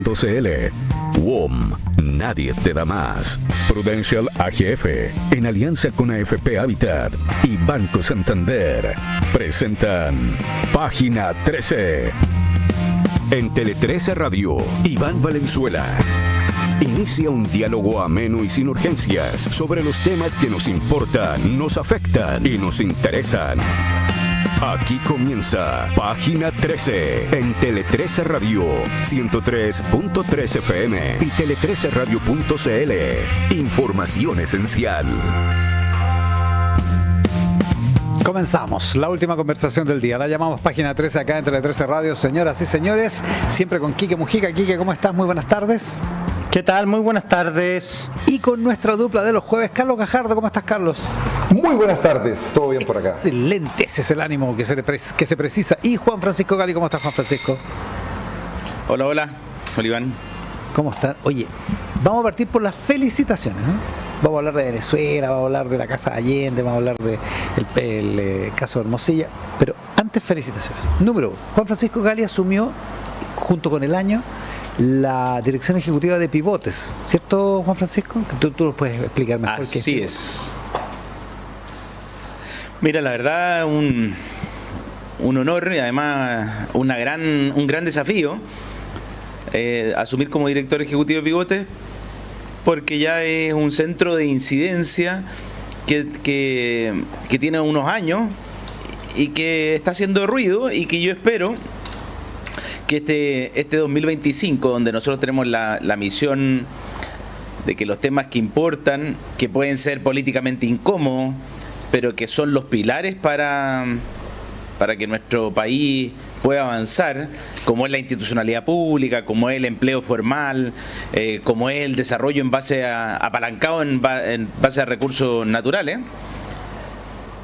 WOM, nadie te da más. Prudential AGF, en alianza con AFP Habitat y Banco Santander, presentan Página 13. En Tele 13 Radio, Iván Valenzuela inicia un diálogo ameno y sin urgencias sobre los temas que nos importan, nos afectan y nos interesan. Aquí comienza Página 13 en Tele 13 Radio, 103.3 FM y tele13radio.cl. Información esencial. Comenzamos la última conversación del día. La llamamos Página 13 acá en Tele 13 Radio. Señoras y señores, siempre con Quique Mujica. Quique, ¿cómo estás? Muy buenas tardes. ¿Qué tal? Muy buenas tardes. Y con nuestra dupla de los jueves, Carlos Gajardo. ¿Cómo estás, Carlos? Muy buenas tardes, todo bien por acá. Excelente, ese es el ánimo que se precisa. Y Juan Francisco Gali, ¿cómo estás, Juan Francisco? Hola, hola, Iván. ¿Cómo están? Oye, vamos a partir por las felicitaciones, ¿no? Vamos a hablar de Venezuela, vamos a hablar de la Casa de Allende, vamos a hablar del caso de Hermosilla, pero antes felicitaciones. Número 1, Juan Francisco Gali asumió, junto con el año, la dirección ejecutiva de Pivotes, ¿cierto, Juan Francisco? Tú lo puedes explicar mejor. Así es. Mira, la verdad, un honor y además un gran desafío asumir como director ejecutivo de Pivotes, porque ya es un centro de incidencia que tiene unos años y que está haciendo ruido, y que yo espero que este 2025, donde nosotros tenemos la misión de que los temas que importan, que pueden ser políticamente incómodos, pero que son los pilares para que nuestro país pueda avanzar, como es la institucionalidad pública, como es el empleo formal, como es el desarrollo apalancado en base a recursos naturales,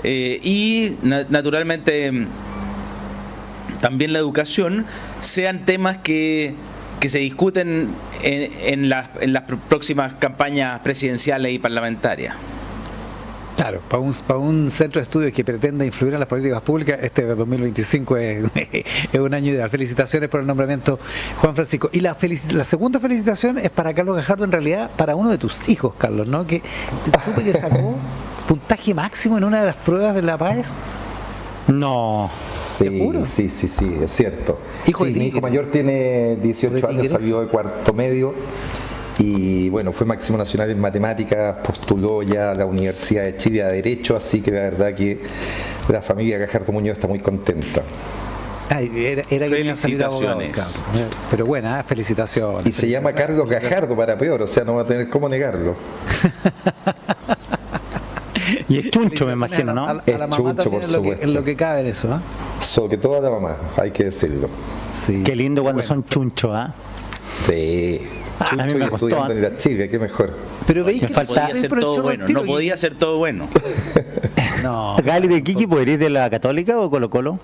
y naturalmente también la educación, sean temas que se discuten en las próximas campañas presidenciales y parlamentarias. Claro, para un centro de estudios que pretenda influir en las políticas públicas, este 2025 es un año ideal. Felicitaciones por el nombramiento, Juan Francisco. Y la segunda felicitación es para Carlos Gajardo, en realidad para uno de tus hijos, Carlos, ¿no? Que supe que sacó puntaje máximo en una de las pruebas de la PAES. No. ¿Seguro? Sí, es cierto. Mi hijo mayor tiene 18 años, salió de cuarto medio. Y bueno, fue máximo nacional en matemáticas, postuló ya a la Universidad de Chile a Derecho, así que la verdad que la familia Gajardo Muñoz está muy contenta. Era felicitaciones. Pero buena, felicitaciones. Y se llama Carlos Gajardo para peor, o sea, no va a tener cómo negarlo. Y es chuncho, me imagino, ¿no? A la es mamá chuncho, por supuesto. En lo que cabe en eso, ¿eh? Sobre todo a la mamá, hay que decirlo. Sí. Qué lindo cuando son chunchos, ¿ah? Sí. A mí me costó, estudiando en la Chile, qué mejor. Pero veis que no podía ser todo bueno, no podía ser todo bueno. No. Gali, de Kiki, ¿eres de la Católica o Colo-Colo?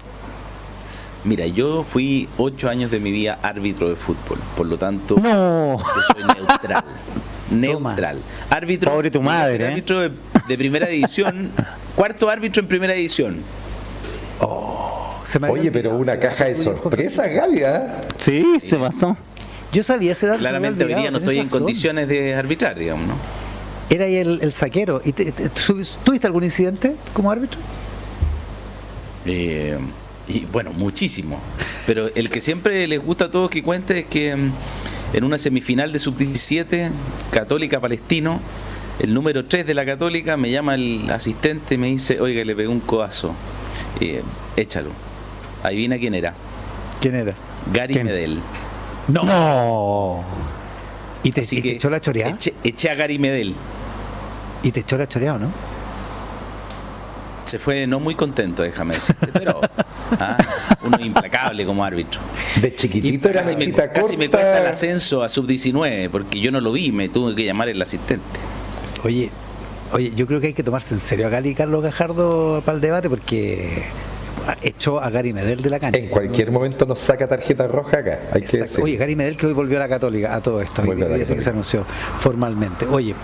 Mira, yo fui 8 años de mi vida árbitro de fútbol, por lo tanto, no. Yo soy neutral. Árbitro, pobre tu madre, árbitro de primera división, cuarto árbitro en primera división. Oye, pero una caja de sorpresa, Gali, ¿eh? Sí, se pasó. Yo sabía ese dato. Claramente hoy día no estoy en condiciones de arbitrar, digamos, ¿no? Era ahí el saquero. ¿Y tuviste algún incidente como árbitro? Y bueno, muchísimo. Pero el que siempre les gusta a todos que cuente es que en una semifinal de sub-17, Católica Palestino, el número 3 de la Católica, me llama el asistente y me dice: oiga, le pegué un codazo, échalo. Adivina quién era. ¿Quién era? Gary Medel. No. ¿Y te echó la choreada? Eché a Gary Medel. ¿Y te echó la choreada o no? Se fue no muy contento, déjame decirte, pero uno implacable como árbitro. De chiquitito era mechita corta. Casi me cuesta el ascenso a sub-19, porque yo no lo vi, me tuve que llamar el asistente. Oye, yo creo que hay que tomarse en serio a Gali y Carlos Gajardo para el debate, porque echó a Gary Medel de la cancha. En cualquier momento nos saca tarjeta roja acá, hay que decir. Oye, Gary Medel, que hoy volvió a la Católica, a todo esto, que se anunció formalmente. Oye,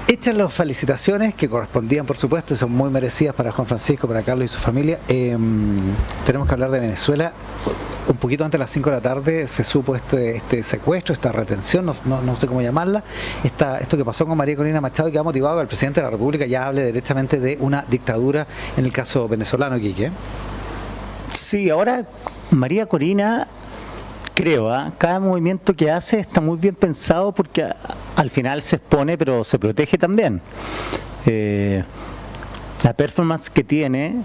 hechas las felicitaciones que correspondían, por supuesto, y son muy merecidas para Juan Francisco, para Carlos y su familia, tenemos que hablar de Venezuela. un poquito antes de las 5 de la tarde se supo este secuestro, esta retención, no sé cómo llamarla, esto que pasó con María Corina Machado y que ha motivado que el presidente de la República ya hable directamente de una dictadura en el caso venezolano, Quique. Sí, ahora María Corina, creo, cada movimiento que hace está muy bien pensado porque al final se expone, pero se protege también. La performance que tiene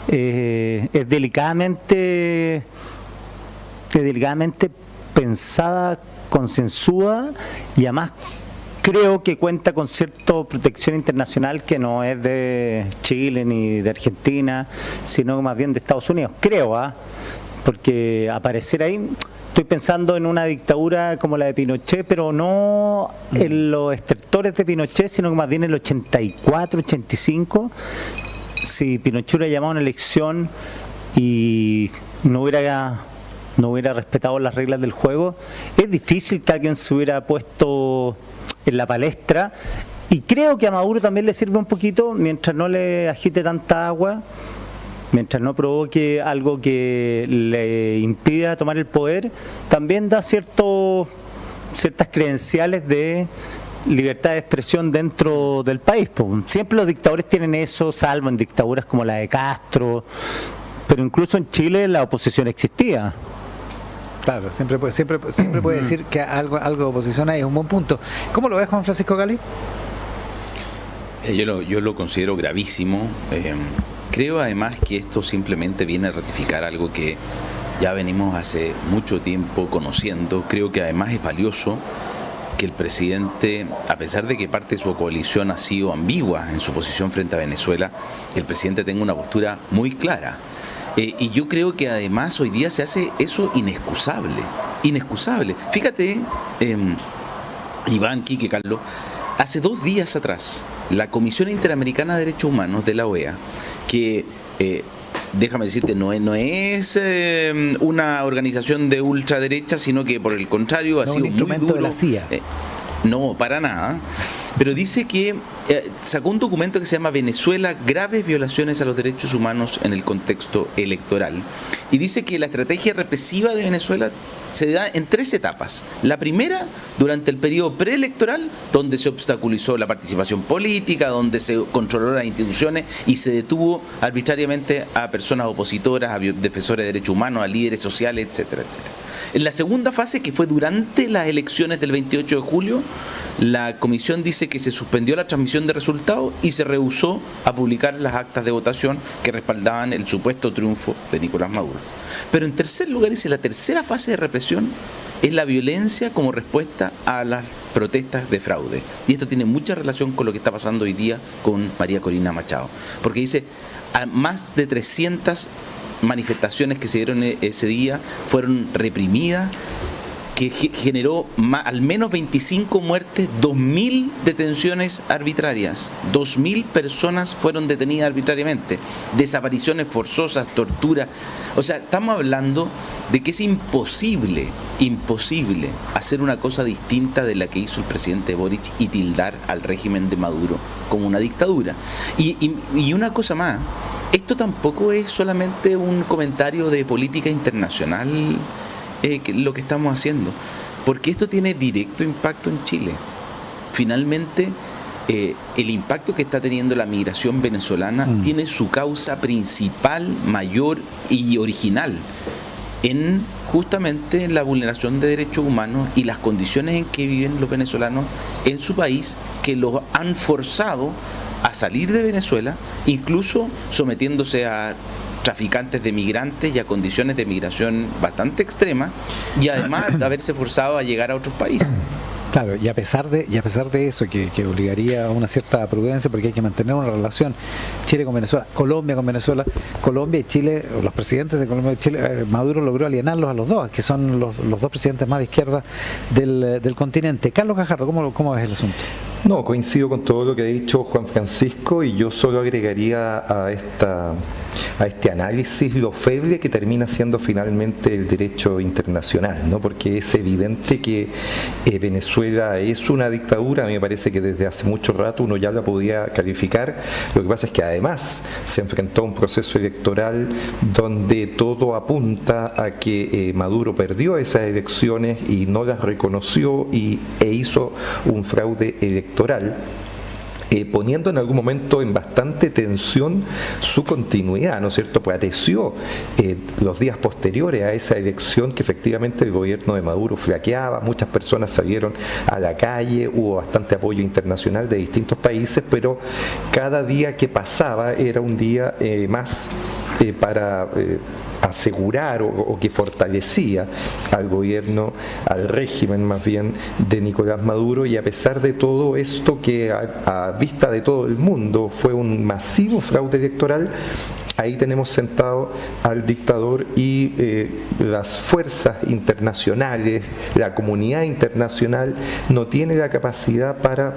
es delicadamente pensada, concienzuda, y además creo que cuenta con cierta protección internacional que no es de Chile ni de Argentina, sino más bien de Estados Unidos, creo, porque aparecer ahí, estoy pensando en una dictadura como la de Pinochet, pero no en los estertores de Pinochet, sino que más bien en el 84, 85, si Pinochet hubiera llamado a una elección y no hubiera respetado las reglas del juego, es difícil que alguien se hubiera puesto en la palestra, y creo que a Maduro también le sirve un poquito, mientras no le agite tanta agua, mientras no provoque algo que le impida tomar el poder, también da ciertas credenciales de libertad de expresión dentro del país. Siempre los dictadores tienen eso, salvo en dictaduras como la de Castro, pero incluso en Chile la oposición existía. Claro, siempre puede decir que algo de oposición hay, es un buen punto. ¿Cómo lo ves, Juan Francisco Gali? Yo lo considero gravísimo. Creo además que esto simplemente viene a ratificar algo que ya venimos hace mucho tiempo conociendo. Creo que además es valioso que el presidente, a pesar de que parte de su coalición ha sido ambigua en su posición frente a Venezuela, que el presidente tenga una postura muy clara. Y yo creo que además hoy día se hace eso inexcusable. Fíjate, Iván, Quique, Carlos, hace 2 días atrás, la Comisión Interamericana de Derechos Humanos de la OEA, que déjame decirte, no es una organización de ultraderecha, sino que por el contrario ha sido un instrumento muy duro, de la CIA. No, para nada. Pero dice que sacó un documento que se llama Venezuela, graves violaciones a los derechos humanos en el contexto electoral. Y dice que la estrategia represiva de Venezuela se da en 3 etapas. La primera, durante el periodo preelectoral, donde se obstaculizó la participación política, donde se controló las instituciones y se detuvo arbitrariamente a personas opositoras, a defensores de derechos humanos, a líderes sociales, etcétera, etcétera. En la segunda fase, que fue durante las elecciones del 28 de julio, la comisión dice que se suspendió la transmisión de resultados y se rehusó a publicar las actas de votación que respaldaban el supuesto triunfo de Nicolás Maduro. Pero en tercer lugar, dice, la tercera fase de represión es la violencia como respuesta a las protestas de fraude. Y esto tiene mucha relación con lo que está pasando hoy día con María Corina Machado. Porque dice, a más de 300 manifestaciones que se dieron ese día fueron reprimidas, que generó al menos 25 muertes, 2.000 detenciones arbitrarias, 2.000 personas fueron detenidas arbitrariamente, desapariciones forzosas, tortura. O sea, estamos hablando de que es imposible hacer una cosa distinta de la que hizo el presidente Boric y tildar al régimen de Maduro como una dictadura. Y una cosa más, esto tampoco es solamente un comentario de política internacional, lo que estamos haciendo, porque esto tiene directo impacto en Chile. Finalmente, el impacto que está teniendo la migración venezolana tiene su causa principal, mayor y original en justamente la vulneración de derechos humanos y las condiciones en que viven los venezolanos en su país, que los han forzado a salir de Venezuela, incluso sometiéndose a traficantes de migrantes y a condiciones de migración bastante extremas, y además de haberse forzado a llegar a otros países. Claro, y a pesar de eso, que obligaría a una cierta prudencia, porque hay que mantener una relación Chile con Venezuela, Colombia con Venezuela, Colombia y Chile, los presidentes de Colombia y Chile, Maduro logró alienarlos a los dos, que son los dos presidentes más de izquierda del continente. Carlos Gajardo, ¿cómo ves el asunto? No, coincido con todo lo que ha dicho Juan Francisco, y yo solo agregaría a este análisis lo feble que termina siendo finalmente el derecho internacional, ¿no? Porque es evidente que Venezuela es una dictadura. A mí me parece que desde hace mucho rato uno ya la podía calificar. Lo que pasa es que además se enfrentó a un proceso electoral donde todo apunta a que Maduro perdió esas elecciones y no las reconoció e hizo un fraude electoral, poniendo en algún momento en bastante tensión su continuidad, ¿no es cierto? Pues ateció los días posteriores a esa elección que efectivamente el gobierno de Maduro flaqueaba, muchas personas salieron a la calle, hubo bastante apoyo internacional de distintos países, pero cada día que pasaba era un día más para asegurar o que fortalecía al gobierno, al régimen más bien de Nicolás Maduro. Y a pesar de todo esto, que a vista de todo el mundo fue un masivo fraude electoral, ahí tenemos sentado al dictador, y las fuerzas internacionales, la comunidad internacional no tiene la capacidad para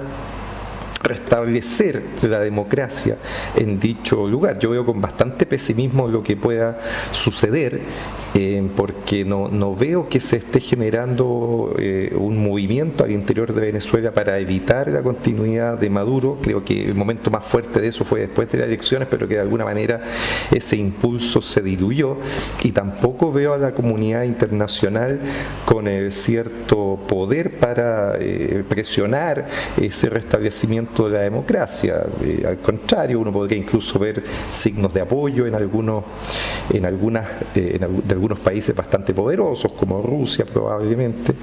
restablecer la democracia en dicho lugar. Yo veo con bastante pesimismo lo que pueda suceder, porque no veo que se esté generando un movimiento al interior de Venezuela para evitar la continuidad de Maduro. Creo que el momento más fuerte de eso fue después de las elecciones, pero que de alguna manera ese impulso se diluyó, y tampoco veo a la comunidad internacional con cierto poder para presionar ese restablecimiento de la democracia. Al contrario, uno podría incluso ver signos de apoyo de algunos países bastante poderosos, como Rusia probablemente,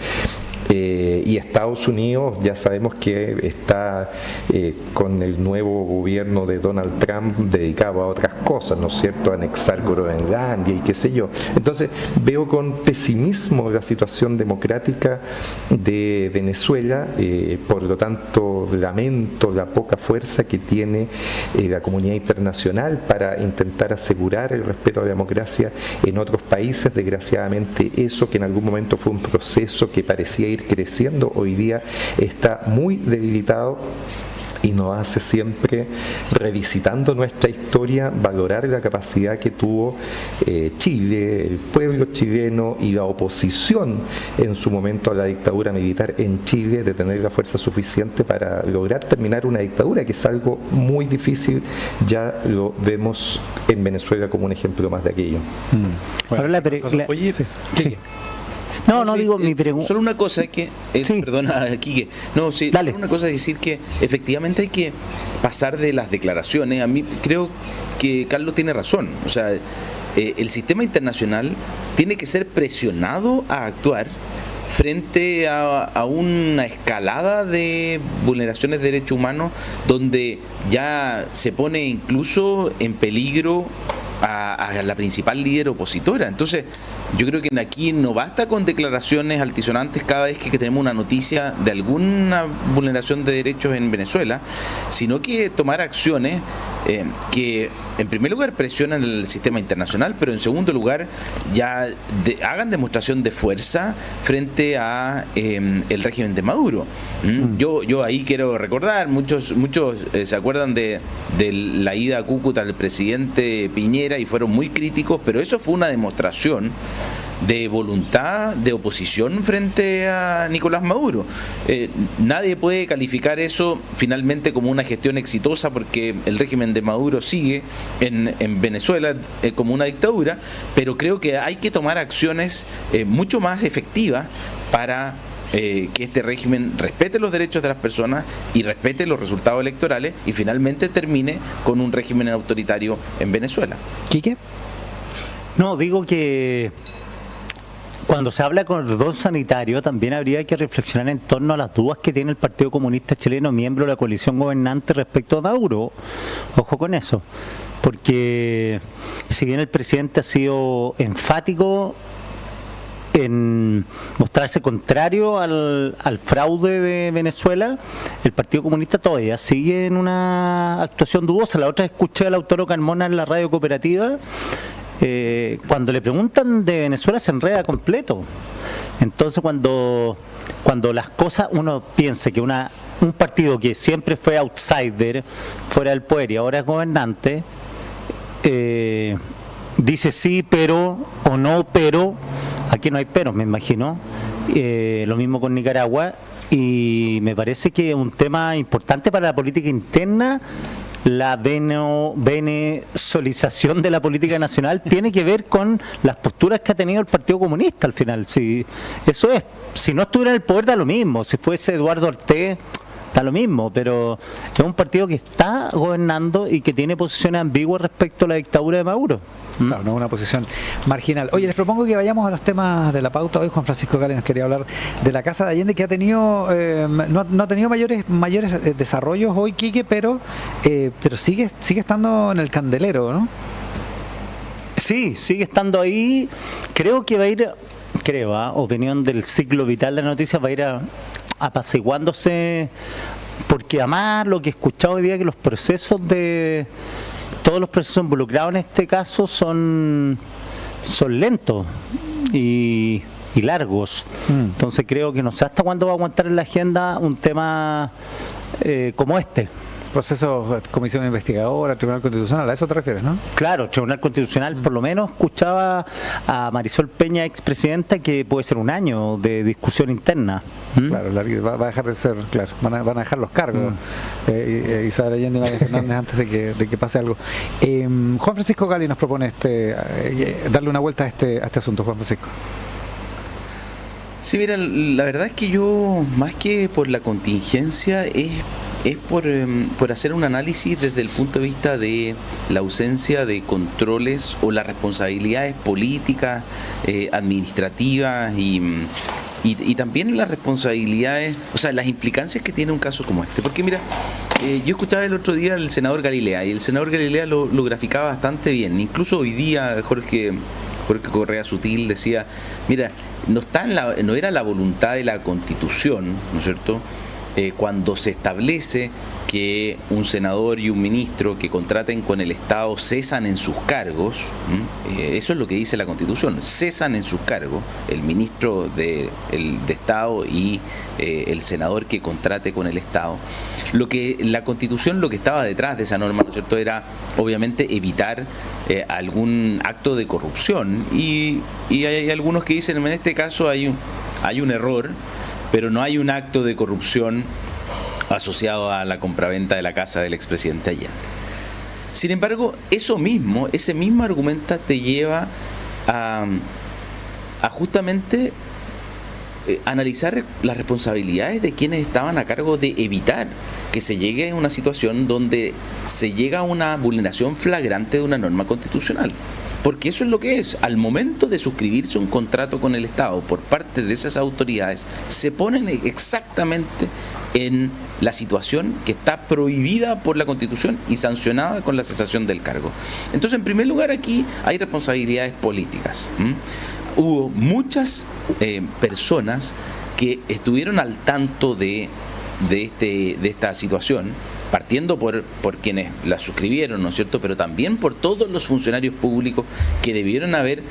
y Estados Unidos ya sabemos que está con el nuevo gobierno de Donald Trump dedicado a otras cosas, ¿no es cierto?, a anexar Groenlandia y qué sé yo. Entonces veo con pesimismo la situación democrática de Venezuela, por lo tanto lamento la poca fuerza que tiene la comunidad internacional para intentar asegurar el respeto a la democracia en otros países. Desgraciadamente, eso que en algún momento fue un proceso que parecía ir creciendo, hoy día está muy debilitado, y nos hace siempre, revisitando nuestra historia, valorar la capacidad que tuvo Chile, el pueblo chileno y la oposición en su momento a la dictadura militar en Chile, de tener la fuerza suficiente para lograr terminar una dictadura, que es algo muy difícil. Ya lo vemos en Venezuela como un ejemplo más de aquello. Bueno, oye, sí. Mi pregunta. Solo una cosa es que, perdona, Quique. No, sí, Dale. solo una cosa es decir que efectivamente hay que pasar de las declaraciones. A mí creo que Carlos tiene razón. O sea, el sistema internacional tiene que ser presionado a actuar frente a una escalada de vulneraciones de derechos humanos, donde ya se pone incluso en peligro a la principal líder opositora. Entonces, yo creo que aquí no basta con declaraciones altisonantes cada vez que tenemos una noticia de alguna vulneración de derechos en Venezuela, sino que tomar acciones que en primer lugar presionan el sistema internacional, pero en segundo lugar ya hagan demostración de fuerza frente a el régimen de Maduro. Yo ahí quiero recordar, muchos se acuerdan de la ida a Cúcuta del presidente Piñera y fueron muy críticos, pero eso fue una demostración de voluntad de oposición frente a Nicolás Maduro. Nadie puede calificar eso finalmente como una gestión exitosa, porque el régimen de Maduro sigue en Venezuela como una dictadura, pero creo que hay que tomar acciones mucho más efectivas para que este régimen respete los derechos de las personas y respete los resultados electorales, y finalmente termine con un régimen autoritario en Venezuela. ¿Quique? No, digo que cuando se habla de cordón sanitario también habría que reflexionar en torno a las dudas que tiene el Partido Comunista Chileno, miembro de la coalición gobernante, respecto a Maduro. Ojo con eso, porque si bien el presidente ha sido enfático en mostrarse contrario al fraude de Venezuela, el Partido Comunista todavía sigue en una actuación dudosa. La otra, escuché al autor Carmona en la radio cooperativa, cuando le preguntan de Venezuela se enreda completo. Entonces cuando las cosas, uno piensa que una un partido que siempre fue outsider, fuera del poder y ahora es gobernante, dice sí, pero, o no, pero, aquí no hay pero, me imagino, lo mismo con Nicaragua, y me parece que es un tema importante para la política interna. La venezolización de la política nacional tiene que ver con las posturas que ha tenido el Partido Comunista al final. Si eso es, si no estuviera en el poder da lo mismo, si fuese Eduardo Ortega da lo mismo, pero es un partido que está gobernando y que tiene posiciones ambiguas respecto a la dictadura de Maduro. Claro, no es una posición marginal. Oye, les propongo que vayamos a los temas de la pauta. Hoy Juan Francisco Gali nos quería hablar de la Casa de Allende, que ha tenido no ha tenido mayores desarrollos hoy, Quique, pero sigue estando en el candelero, ¿no? Sí, sigue estando ahí. Creo que va a ir, opinión del ciclo vital de la noticia, va a ir apaciguándose, porque además lo que he escuchado hoy día, que todos los procesos involucrados en este caso son lentos y largos. Entonces creo que no sé hasta cuándo va a aguantar en la agenda un tema como este. Proceso, comisión investigadora, Tribunal Constitucional, ¿a eso te refieres, no? Claro, Tribunal Constitucional, por lo menos escuchaba a Marisol Peña, expresidenta, que puede ser un año de discusión interna. Claro, va a dejar de ser, claro, van a dejar los cargos Isabel Allende y María Fernández antes de que pase algo. Juan Francisco Gali nos propone darle una vuelta a este asunto, Juan Francisco. Sí, mira, la verdad es que yo, más que por la contingencia, es por hacer un análisis desde el punto de vista de la ausencia de controles o las responsabilidades políticas, administrativas y también las responsabilidades, o sea, las implicancias que tiene un caso como este. Porque mira, yo escuchaba el otro día al senador Galilea, y el senador Galilea lo graficaba bastante bien. Incluso hoy día Jorge Correa Sutil decía, mira, no era la voluntad de la Constitución, ¿no es cierto?, cuando se establece que un senador y un ministro que contraten con el Estado cesan en sus cargos, eso es lo que dice la Constitución, cesan en sus cargos el ministro de Estado y el senador que contrate con el Estado. La Constitución, lo que estaba detrás de esa norma, ¿no es cierto?, era obviamente evitar algún acto de corrupción, y hay algunos que dicen, en este caso hay un error, pero no hay un acto de corrupción asociado a la compraventa de la casa del expresidente Allende. Sin embargo, ese mismo argumento te lleva a justamente analizar las responsabilidades de quienes estaban a cargo de evitar que se llegue a una situación donde se llega a una vulneración flagrante de una norma constitucional. Porque eso es lo que es. Al momento de suscribirse un contrato con el Estado por parte de esas autoridades, se ponen exactamente en la situación que está prohibida por la Constitución y sancionada con la cesación del cargo. Entonces, en primer lugar, aquí hay responsabilidades políticas. Hubo muchas personas que estuvieron al tanto de esta situación, partiendo por quienes la suscribieron, ¿no es cierto?, pero también por todos los funcionarios públicos que debieron haber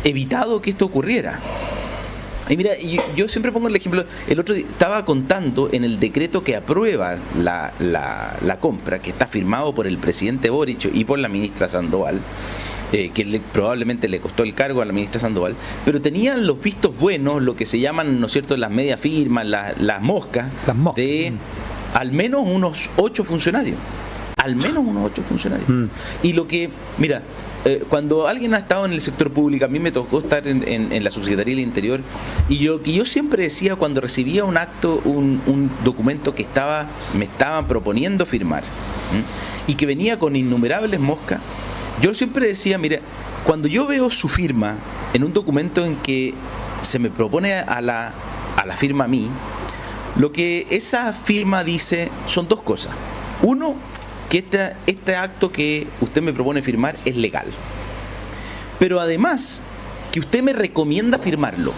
evitado que esto ocurriera. Y mira, yo siempre pongo el ejemplo, el otro día estaba contando en el decreto que aprueba la compra, que está firmado por el presidente Boric y por la ministra Sandoval, que probablemente le costó el cargo a la ministra Sandoval, pero tenían los vistos buenos, lo que se llaman, ¿no es cierto?, las medias firmas, las moscas, de al menos unos 8 funcionarios. Al menos unos 8 funcionarios. Y lo que, mira, cuando alguien ha estado en el sector público, a mí me tocó estar en la Subsecretaría del Interior, y lo que yo siempre decía cuando recibía un acto, un documento que me estaban proponiendo firmar, y que venía con innumerables moscas, yo siempre decía, mira, cuando yo veo su firma en un documento en que se me propone a la firma a mí, lo que esa firma dice son 2 cosas. Uno, que este acto que usted me propone firmar es legal. Pero además, que usted me recomienda firmarlo.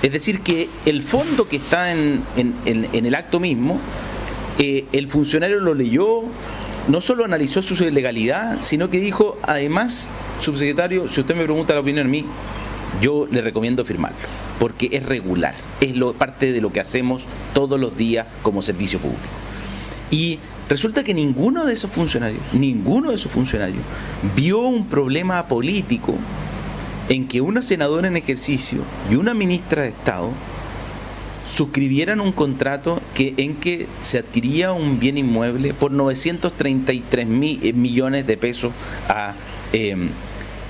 Es decir, que el fondo que está en el acto mismo, el funcionario lo leyó, no solo analizó su legalidad, sino que dijo, además, subsecretario, si usted me pregunta la opinión a mí, yo le recomiendo firmarlo, porque es regular, es parte de lo que hacemos todos los días como servicio público. Y resulta que ninguno de esos funcionarios vio un problema político en que una senadora en ejercicio y una ministra de Estado suscribieran un contrato en que se adquiría un bien inmueble por 933 millones de pesos a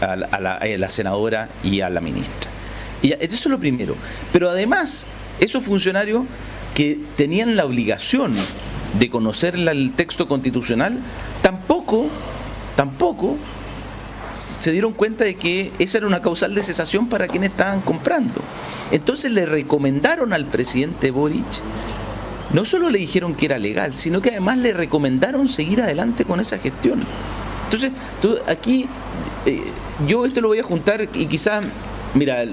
la senadora y a la ministra. Y eso es lo primero. Pero además, esos funcionarios que tenían la obligación de conocer el texto constitucional, tampoco se dieron cuenta de que esa era una causal de cesación para quienes estaban comprando. Entonces le recomendaron al presidente Boric, no solo le dijeron que era legal, sino que además le recomendaron seguir adelante con esa gestión. Entonces, aquí yo esto lo voy a juntar y quizás, mira,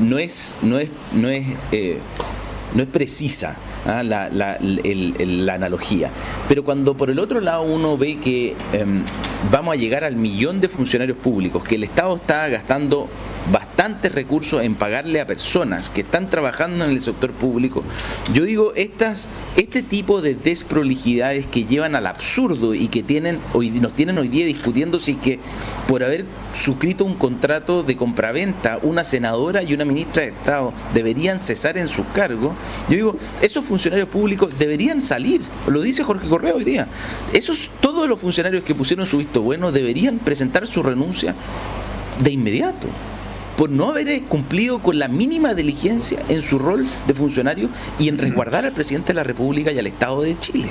no es precisa la analogía, pero cuando por el otro lado uno ve que vamos a llegar al 1.000.000 de funcionarios públicos, que el Estado está gastando bastantes recursos en pagarle a personas que están trabajando en el sector público, yo digo, este tipo de desprolijidades que llevan al absurdo y que nos tienen hoy día discutiendo si que por haber suscrito un contrato de compraventa una senadora y una ministra de Estado deberían cesar en sus cargos, yo digo, esos funcionarios públicos deberían salir, lo dice Jorge Correa hoy día, todos los funcionarios que pusieron su visto bueno deberían presentar su renuncia de inmediato, por no haber cumplido con la mínima diligencia en su rol de funcionario y en resguardar al presidente de la República y al Estado de Chile.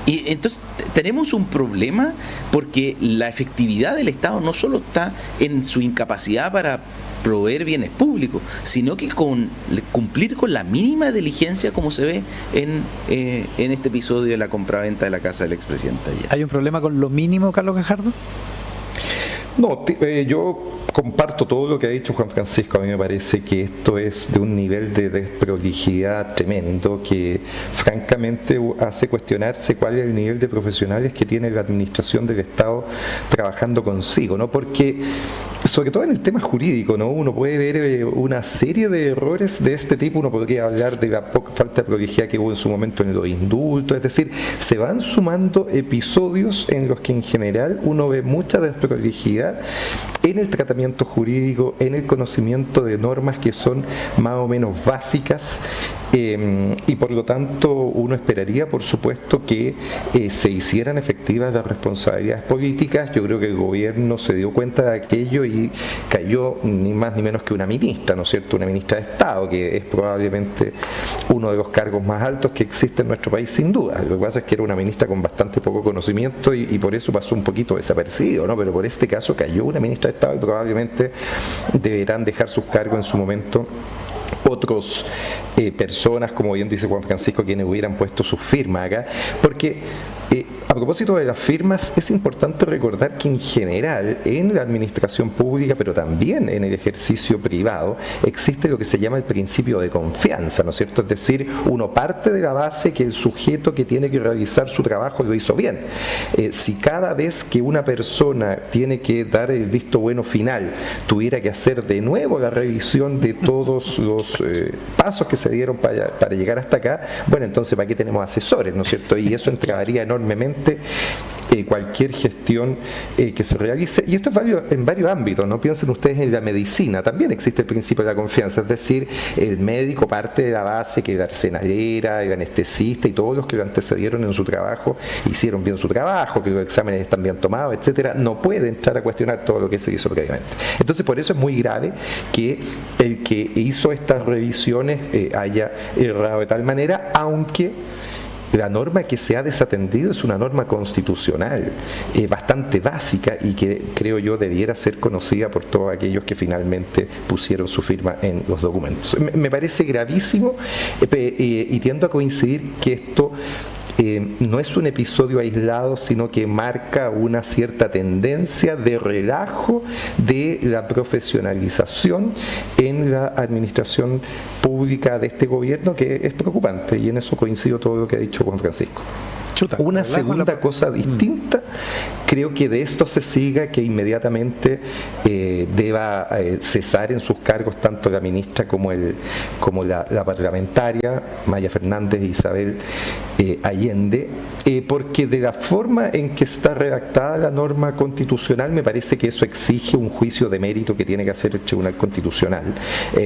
Y entonces tenemos un problema porque la efectividad del Estado no solo está en su incapacidad para proveer bienes públicos, sino que con cumplir con la mínima diligencia como se ve en este episodio de la compraventa de la casa del expresidente ayer. ¿Hay un problema con lo mínimo, Carlos Gajardo? No, yo comparto todo lo que ha dicho Juan Francisco. A mí me parece que esto es de un nivel de desprolijidad tremendo que francamente hace cuestionarse cuál es el nivel de profesionales que tiene la administración del Estado trabajando consigo, ¿no? Porque sobre todo en el tema jurídico, ¿no? Uno puede ver una serie de errores de este tipo. Uno podría hablar de la poca falta de prolijidad que hubo en su momento en los indultos, es decir, se van sumando episodios en los que en general uno ve mucha desprolijidad en el tratamiento jurídico, en el conocimiento de normas que son más o menos básicas, y por lo tanto uno esperaría, por supuesto, que se hicieran efectivas las responsabilidades políticas. Yo creo que el gobierno se dio cuenta de aquello y cayó ni más ni menos que una ministra, ¿no es cierto?, una ministra de Estado, que es probablemente uno de los cargos más altos que existe en nuestro país, sin duda. Lo que pasa es que era una ministra con bastante poco conocimiento y por eso pasó un poquito desapercibido, ¿no? Pero por este caso cayó una ministra de Estado y probablemente deberán dejar sus cargos en su momento otros personas, como bien dice Juan Francisco, quienes hubieran puesto su firma acá, porque a propósito de las firmas, es importante recordar que en general en la administración pública, pero también en el ejercicio privado, existe lo que se llama el principio de confianza, ¿no es cierto? Es decir, uno parte de la base que el sujeto que tiene que realizar su trabajo lo hizo bien. Si cada vez que una persona tiene que dar el visto bueno final tuviera que hacer de nuevo la revisión de todos los pasos que se dieron para llegar hasta acá, bueno, entonces ¿para qué tenemos asesores, ¿no es cierto? Y eso entrabaría enormemente cualquier gestión que se realice, y esto es en varios ámbitos, no piensen ustedes en la medicina, también existe el principio de la confianza, es decir, el médico parte de la base que la arsenalera, el anestesista y todos los que lo antecedieron en su trabajo hicieron bien su trabajo, que los exámenes están bien tomados, etcétera, no puede entrar a cuestionar todo lo que se hizo previamente. Entonces por eso es muy grave que el que hizo estas revisiones haya errado de tal manera, aunque la norma que se ha desatendido es una norma constitucional bastante básica y que creo yo debiera ser conocida por todos aquellos que finalmente pusieron su firma en los documentos. Me parece gravísimo y tiendo a coincidir que esto no es un episodio aislado, sino que marca una cierta tendencia de relajo de la profesionalización en la administración pública de este gobierno, que es preocupante, y en eso coincido todo lo que ha dicho Juan Francisco. Una segunda cosa distinta, creo que de esto se siga que inmediatamente deba cesar en sus cargos tanto la ministra como la parlamentaria, Maya Fernández e Isabel Allende, porque de la forma en que está redactada la norma constitucional me parece que eso exige un juicio de mérito que tiene que hacer el Tribunal Constitucional,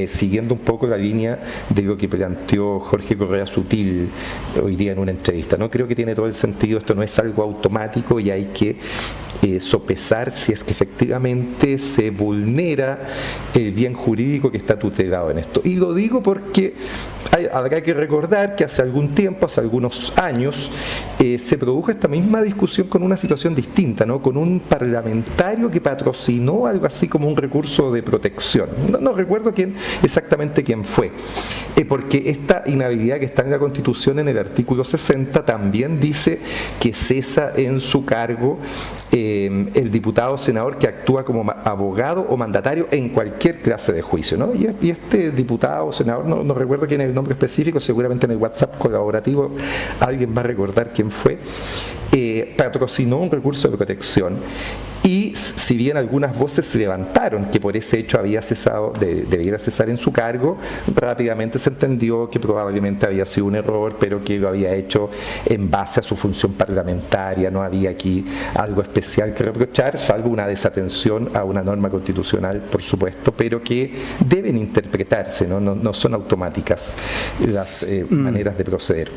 siguiendo un poco la línea de lo que planteó Jorge Correa Sutil hoy día en una entrevista. No creo que tiene todo el sentido, esto no es algo automático y hay que sopesar si es que efectivamente se vulnera el bien jurídico que está tutelado en esto. Y lo digo porque habrá que recordar que hace algún tiempo, hace algunos años, se produjo esta misma discusión con una situación distinta, ¿no? Con un parlamentario que patrocinó algo así como un recurso de protección. No recuerdo exactamente quién fue, porque esta inhabilidad que está en la Constitución en el artículo 60 también dice que cesa en su cargo el diputado o senador que actúa como abogado o mandatario en cualquier clase de juicio, ¿no? Y este diputado o senador, no recuerdo quién es el nombre específico, seguramente en el WhatsApp colaborativo alguien va a recordar quién fue, patrocinó un recurso de protección. Y si bien algunas voces se levantaron que por ese hecho había cesado, debiera cesar en su cargo, rápidamente se entendió que probablemente había sido un error, pero que lo había hecho en base a su función parlamentaria, no había aquí algo especial que reprochar, salvo una desatención a una norma constitucional, por supuesto, pero que deben interpretarse, no son automáticas las maneras de proceder.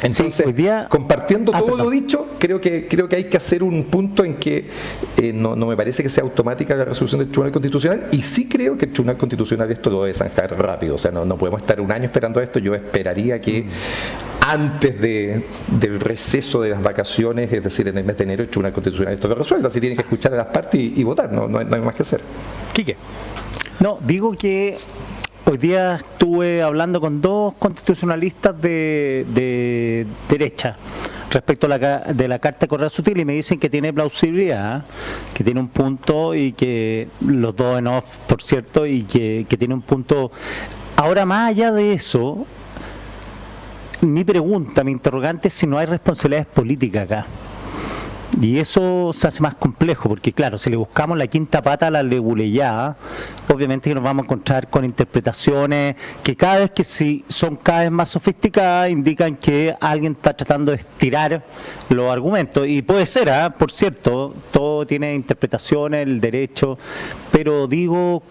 Entonces, sí, compartiendo todo lo dicho, creo que hay que hacer un punto en que no me parece que sea automática la resolución del Tribunal Constitucional, y sí creo que el Tribunal Constitucional esto lo debe zanjar rápido. O sea, no podemos estar un año esperando esto. Yo esperaría que antes del receso de las vacaciones, es decir, en el mes de enero, el Tribunal Constitucional esto lo resuelva. Así tiene que escuchar a las partes y votar, no hay más que hacer. Quique. No, digo que hoy día estuve hablando con dos constitucionalistas de derecha respecto de la Carta de Correa Sutil y me dicen que tiene plausibilidad, que tiene un punto, y que los dos en off, por cierto, y que tiene un punto. Ahora, más allá de eso, mi interrogante es si no hay responsabilidades políticas acá. Y eso se hace más complejo, porque claro, si le buscamos la quinta pata a la leguleyada, obviamente que nos vamos a encontrar con interpretaciones que cada vez que son cada vez más sofisticadas, indican que alguien está tratando de estirar los argumentos. Y puede ser, por cierto, todo tiene interpretaciones, el derecho, pero digo,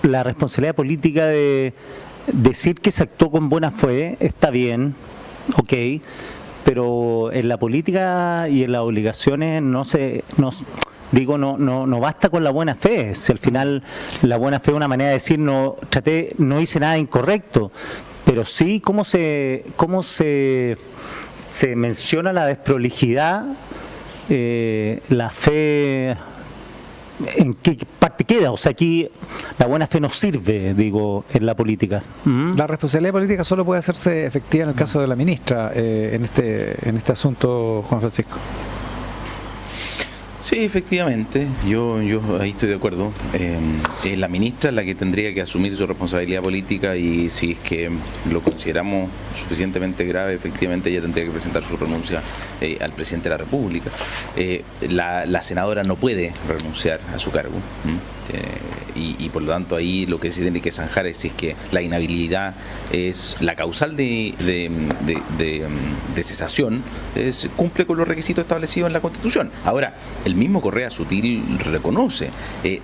la responsabilidad política de decir que se actuó con buena fe está bien, ok, pero en la política y en las obligaciones no basta con la buena fe. Si al final la buena fe es una manera de decir no hice nada incorrecto, pero sí cómo se menciona la desprolijidad, la fe. ¿En qué parte queda? O sea, aquí la buena fe no sirve, digo, en la política. La responsabilidad política solo puede hacerse efectiva en el caso de la ministra, en este asunto, Juan Francisco. Sí, efectivamente, yo ahí estoy de acuerdo. Es la ministra la que tendría que asumir su responsabilidad política, y si es que lo consideramos suficientemente grave, efectivamente ella tendría que presentar su renuncia al presidente de la República. La senadora no puede renunciar a su cargo. Y por lo tanto ahí lo que se tiene que zanjar es si es que la inhabilidad es la causal de cesación, cumple con los requisitos establecidos en la Constitución. Ahora, el mismo Correa Sutil reconoce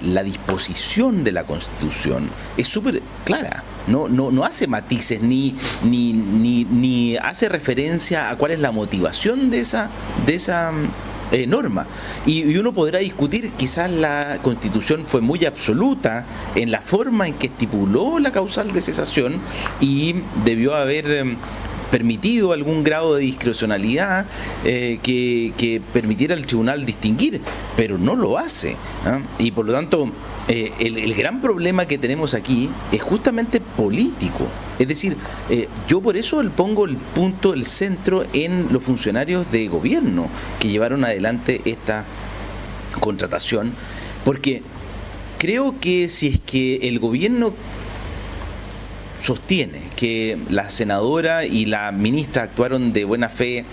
la disposición de la Constitución es súper clara, no hace matices ni hace referencia a cuál es la motivación de esa norma, y uno podrá discutir, quizás la Constitución fue muy absoluta en la forma en que estipuló la causal de cesación y debió haber permitido algún grado de discrecionalidad que permitiera al tribunal distinguir, pero no lo hace, y por lo tanto el gran problema que tenemos aquí es justamente político. Es decir, yo por eso pongo el centro en los funcionarios de gobierno que llevaron adelante esta contratación, porque creo que si es que el gobierno sostiene que la senadora y la ministra actuaron de buena fe,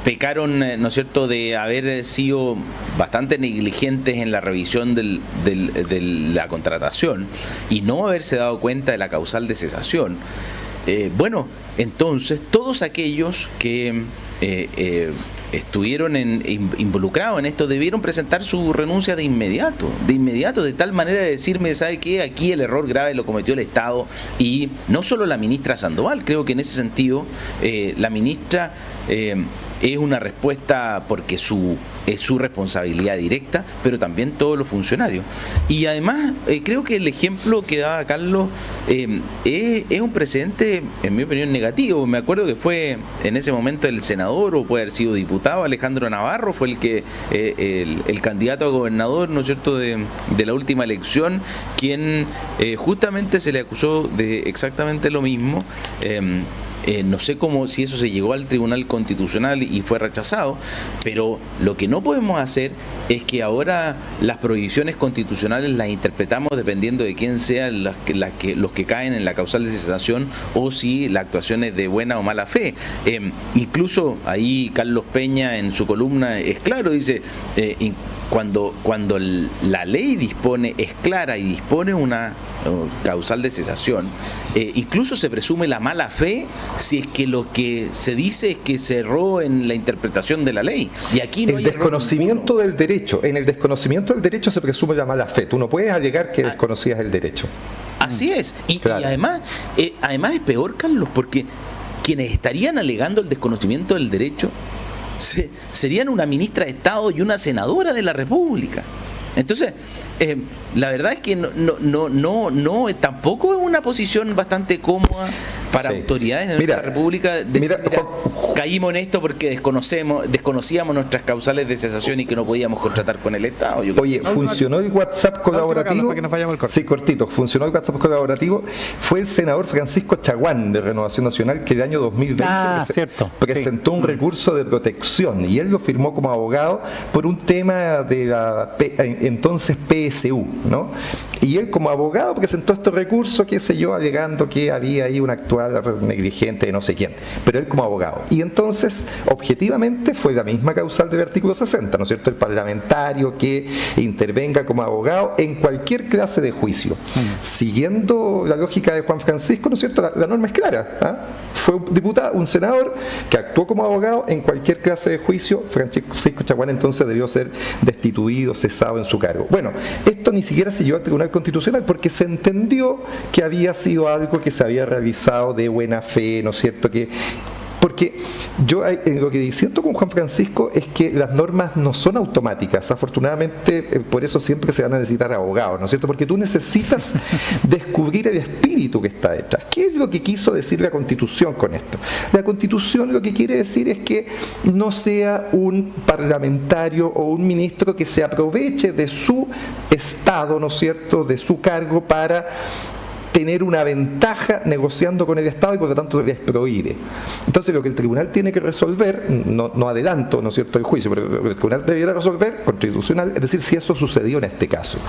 pecaron, ¿no es cierto?, de haber sido bastante negligentes en la revisión de la contratación y no haberse dado cuenta de la causal de cesación. Bueno, entonces todos aquellos que estuvieron involucrados en esto debieron presentar su renuncia de inmediato, de tal manera de decirme, ¿sabe qué? Aquí el error grave lo cometió el Estado, y no solo la ministra Sandoval, creo que en ese sentido la ministra es una respuesta porque es su responsabilidad directa, pero también todos los funcionarios. Y además creo que el ejemplo que daba Carlos es un precedente, en mi opinión, negativo. Me acuerdo que fue en ese momento el senador, o puede haber sido diputado, Alejandro Navarro, fue el que el candidato a gobernador, ¿no es cierto?, de la última elección, quien justamente se le acusó de exactamente lo mismo. No sé si eso se llegó al Tribunal Constitucional y fue rechazado, pero lo que no podemos hacer es que ahora las prohibiciones constitucionales las interpretamos dependiendo de quién sean los que caen en la causal de cesación, o si la actuación es de buena o mala fe. Incluso ahí Carlos Peña en su columna es claro, dice, cuando la ley es clara y dispone una causal de cesación, incluso se presume la mala fe si es que lo que se dice es que se erró en la interpretación de la ley. Y aquí no hay desconocimiento del derecho. En el desconocimiento del derecho se presume la mala fe. Tú no puedes alegar que desconocías el derecho. Así es. Y claro. Y además es peor, Carlos, porque quienes estarían alegando el desconocimiento del derecho serían una ministra de Estado y una senadora de la República. Entonces, la verdad es que no tampoco es una posición bastante cómoda para autoridades de nuestra República decir, caímos en esto porque desconocíamos nuestras causales de cesación y que no podíamos contratar con el Estado. Oye, funcionó el WhatsApp colaborativo. Sí, cortito. Funcionó el WhatsApp colaborativo. Fue el senador Francisco Chaguán, de Renovación Nacional, que de año 2020 presentó un recurso de protección, y él lo firmó como abogado por un tema de la entonces PSU, ¿no? Y él como abogado presentó este recurso, qué sé yo, alegando que había ahí un actual negligente de no sé quién, pero él como abogado. Y entonces, objetivamente, fue la misma causal del artículo 60, ¿no es cierto? El parlamentario que intervenga como abogado en cualquier clase de juicio. Siguiendo la lógica de Juan Francisco, ¿no es cierto? La norma es clara, ¿ah? Fue un diputado, un senador que actuó como abogado en cualquier clase de juicio. Francisco Chaguán entonces debió ser destituido, cesado en su cargo. Bueno, esto ni siquiera se llevó al Tribunal Constitucional porque se entendió que había sido algo que se había realizado de buena fe, ¿no es cierto? Porque yo lo que disiento con Juan Francisco es que las normas no son automáticas. Afortunadamente, por eso siempre se van a necesitar abogados, ¿no es cierto? Porque tú necesitas descubrir el espíritu que está detrás. ¿Qué es lo que quiso decir la Constitución con esto? La Constitución lo que quiere decir es que no sea un parlamentario o un ministro que se aproveche de su estado, ¿no es cierto?, de su cargo para tener una ventaja negociando con el Estado, y por lo tanto les prohíbe. Entonces lo que el tribunal tiene que resolver, no adelanto, ¿no es cierto?, el juicio, pero lo que el tribunal debiera resolver, constitucional, es decir, si eso sucedió en este caso.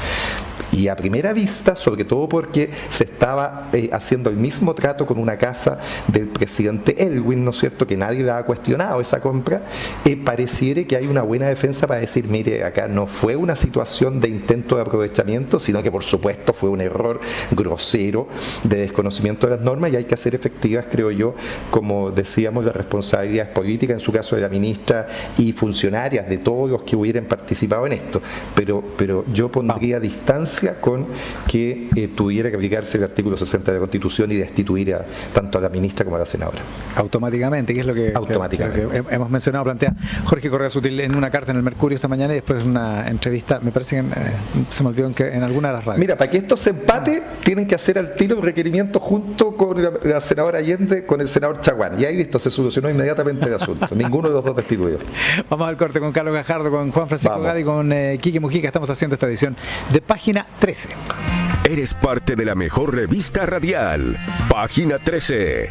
Y a primera vista, sobre todo porque se estaba haciendo el mismo trato con una casa del presidente Elwin, ¿no es cierto?, que nadie la ha cuestionado esa compra, pareciera que hay una buena defensa para decir, mire, acá no fue una situación de intento de aprovechamiento, sino que por supuesto fue un error grosero de desconocimiento de las normas, y hay que hacer efectivas, creo yo, como decíamos, las responsabilidades políticas, en su caso de la ministra y funcionarias, de todos los que hubieran participado en esto. Pero yo pondría distancia con que tuviera que aplicarse el artículo 60 de la Constitución y destituir tanto a la ministra como a la senadora. Automáticamente, que es lo que hemos mencionado, plantea Jorge Correa Sutil en una carta en el Mercurio esta mañana, y después en una entrevista, me parece que se me olvidó en alguna de las radios. Mira, para que esto se empate, tienen que hacer al tiro el requerimiento junto con la senadora Allende, con el senador Chaguán. Y ahí, listo, se solucionó inmediatamente el asunto. Ninguno de los dos destituido. Vamos al corte con Carlos Gajardo, con Juan Francisco Gadi y con Quique Mujica. Estamos haciendo esta edición de Página 13. Eres parte de la mejor revista radial, Página 13.